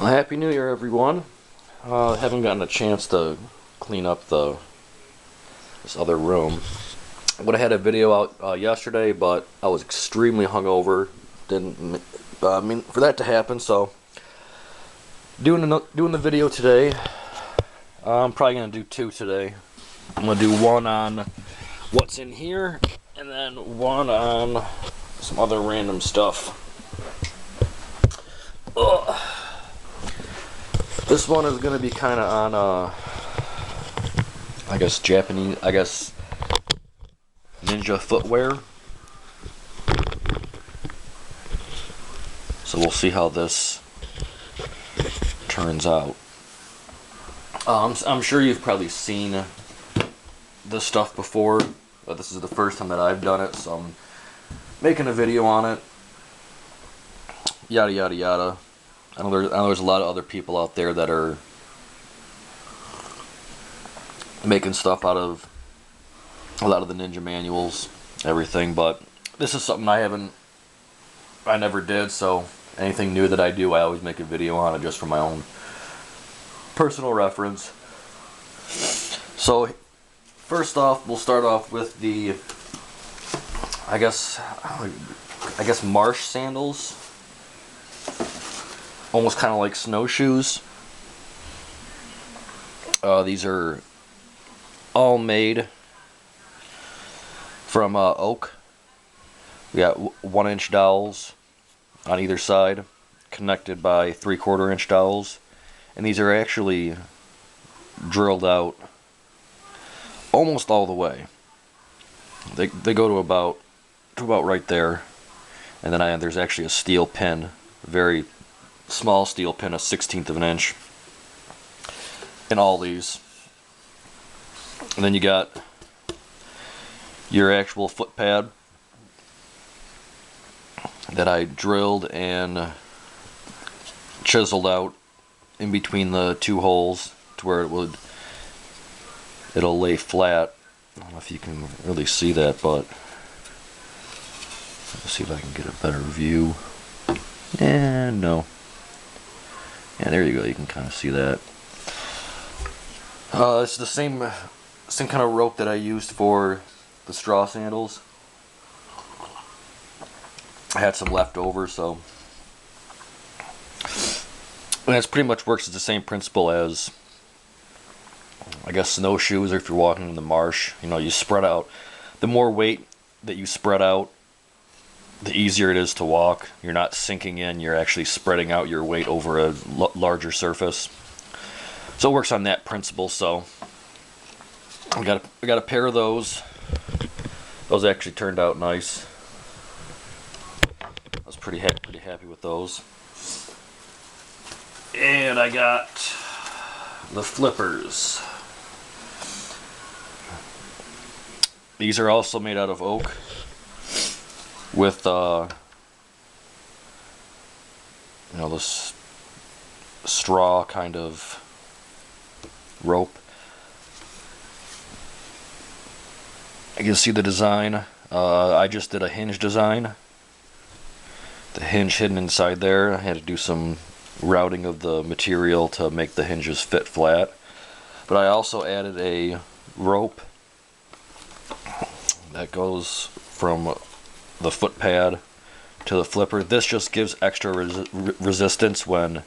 Well, Happy New Year, everyone. Haven't gotten a chance to clean up this other room. I would have had a video out yesterday, but I was extremely hungover. Didn't mean for that to happen, so doing the video today. I'm probably gonna do two today. I'm gonna do one on what's in here, and then one on some other random stuff. Ugh. This one is going to be kind of on, I guess ninja footwear. So we'll see how this turns out. I'm sure you've probably seen this stuff before, but this is the first time that I've done it, so I'm making a video on it. Yada yada yada. I know there's a lot of other people out there that are making stuff out of a lot of the ninja manuals, everything, but this is something I never did, so anything new that I do, I always make a video on it just for my own personal reference. So, first off, we'll start off with the, I guess marsh sandals. Almost kind of like snowshoes. These are all made from oak. We got 1-inch dowels on either side, connected by 3/4-inch dowels, and these are actually drilled out almost all the way. They go to about right there, and then there's actually a steel pin, very small steel pin, a 1/16 of an inch, in all these. And then you got your actual foot pad that I drilled and chiseled out in between the two holes to where it'll lay flat. I don't know if you can really see that, but let's see if I can get a better view. And no. Yeah, there you go. You can kind of see that. It's the same kind of rope that I used for the straw sandals. I had some left over, so and it pretty much works as the same principle as, I guess, snowshoes, or if you're walking in the marsh. You know, you spread out. The more weight that you spread out, the easier it is to walk. You're not sinking in, you're actually spreading out your weight over a larger surface. So it works on that principle. So I got a pair of those. Those actually turned out nice. I was pretty happy with those. And I got the flippers. These are also made out of oak, with this straw kind of rope. You can see the design. I just did a hinge design. The hinge hidden inside there. I had to do some routing of the material to make the hinges fit flat. But I also added a rope that goes from the foot pad to the flipper. This just gives extra resistance. When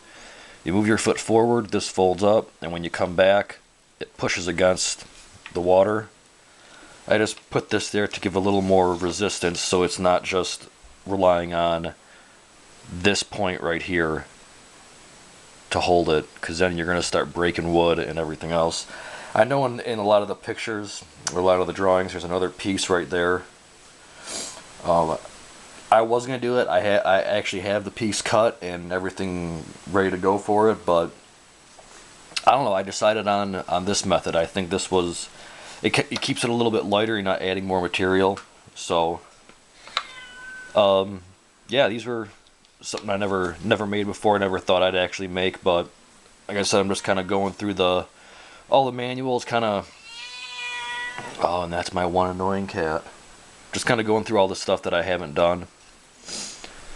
you move your foot forward, this folds up, and when you come back, it pushes against the water. I just put this there to give a little more resistance, so it's not just relying on this point right here to hold it, because then you're going to start breaking wood and everything else. I know in a lot of the pictures, or a lot of the drawings, there's another piece right there. I was going to do it. I actually have the piece cut and everything ready to go for it, but I don't know. I decided on this method. I think this was, it keeps it a little bit lighter. You're not adding more material. So, yeah, these were something I never made before. I never thought I'd actually make, but like I said, I'm just kind of going through all the manuals, kind of. Oh, and that's my one annoying cat. Just kind of going through all the stuff that I haven't done.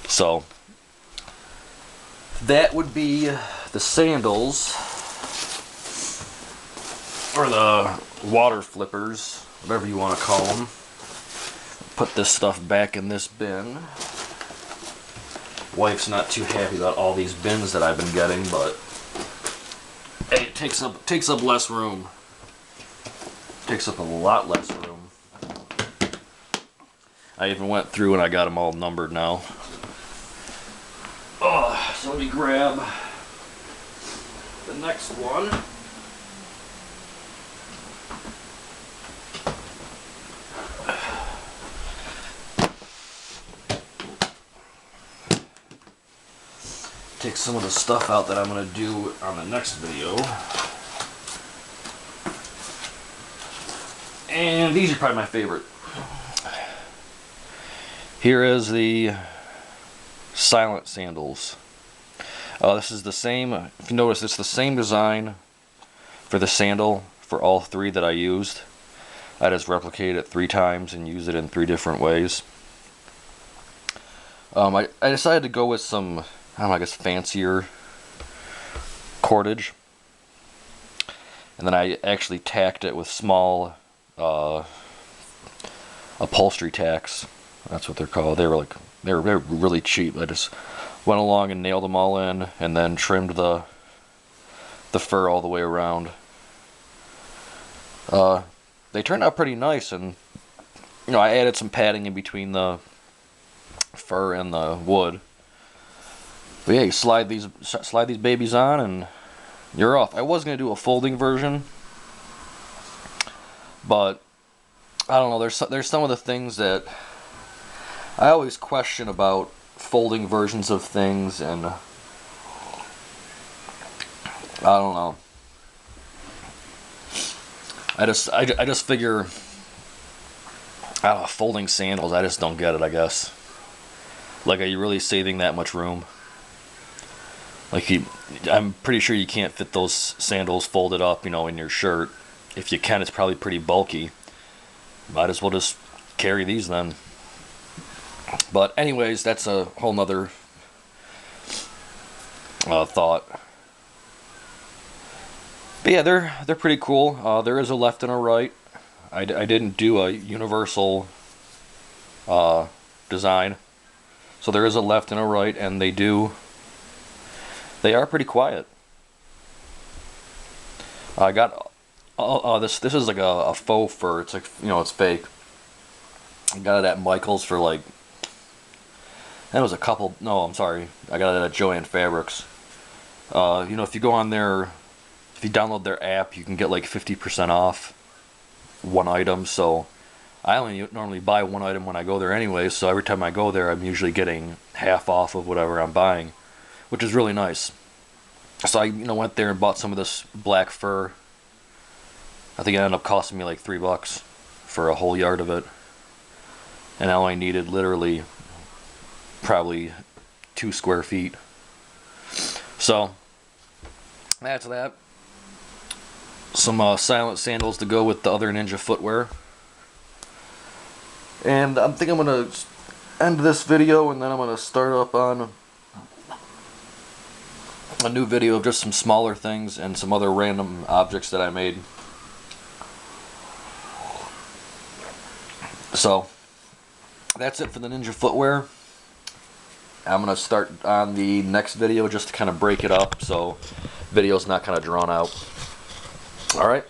So that would be the sandals, or the water flippers, whatever you want to call them. Put this stuff back in this bin. Wife's not too happy about all these bins that I've been getting, but hey, it takes up less room. Takes up a lot less room. I even went through and I got them all numbered now. Oh, so let me grab the next one. Take some of the stuff out that I'm going to do on the next video. And these are probably my favorite. Here is the Silent sandals. This is the same, if you notice, it's the same design for the sandal for all three that I used. I just replicated it 3 times and used it in 3 different ways. I decided to go with some, I don't know, I guess fancier cordage. And then I actually tacked it with small upholstery tacks. That's what they're called. They were really cheap. I just went along and nailed them all in, and then trimmed the fur all the way around. They turned out pretty nice, and you know, I added some padding in between the fur and the wood. But yeah, you slide these babies on, and you're off. I was gonna do a folding version, but I don't know. There's some of the things that I always question about folding versions of things, and I don't know. I just figure, I don't know, folding sandals, I just don't get it, I guess. Like, are you really saving that much room? Like, I'm pretty sure you can't fit those sandals folded up, you know, in your shirt. If you can, it's probably pretty bulky. Might as well just carry these then. But anyways, that's a whole nother thought. But yeah, they're pretty cool. There is a left and a right. I didn't do a universal design, so there is a left and a right, and they are pretty quiet. I got this is like a faux fur. It's like, you know, it's fake. I got it at Michael's for like, that was a couple, no, I'm sorry, I got it at Joann Fabrics. You know, if you go on there, if you download their app, you can get like 50% off one item. So I only normally buy one item when I go there anyway, so every time I go there, I'm usually getting half off of whatever I'm buying, which is really nice. So I, you know, went there and bought some of this black fur. I think it ended up costing me like $3 for a whole yard of it, and I only needed literally probably 2 square feet. So that's that. Some Silent sandals to go with the other Ninja footwear. And I think I'm going to end this video, and then I'm going to start up on a new video of just some smaller things and some other random objects that I made. So that's it for the Ninja footwear. I'm going to start on the next video just to kind of break it up so video's not kind of drawn out. Alright,